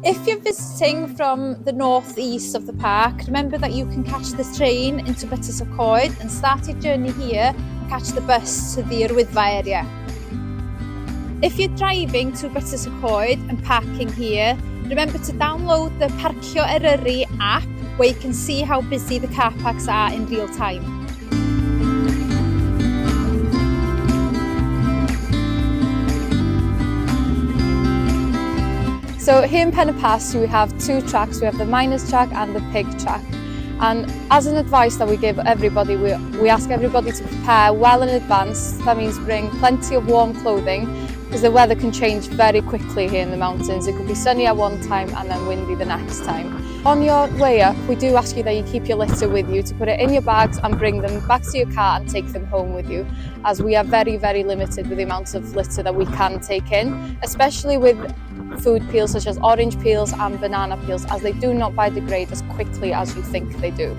If you're visiting from the northeast of the park, remember that you can catch the train into Betws y Coed and start your journey here and catch the bus to the Yr Wyddfa area. If you're driving to Betws y Coed and parking here, remember to download the Parcio Eryri app where you can see how busy the car parks are in real time. So here in Pen y Pass we have two tracks. We have the miners track and the pig track. And as an advice that we give everybody, we ask everybody to prepare well in advance. That means bring plenty of warm clothing because the weather can change very quickly here in the mountains. It could be sunny at one time and then windy the next time. On your way up, we do ask you that you keep your litter with you, to put it in your bags and bring them back to your car and take them home with you, as we are very, very limited with the amount of litter that we can take in, especially with food peels such as orange peels and banana peels, as they do not biodegrade as quickly as you think they do.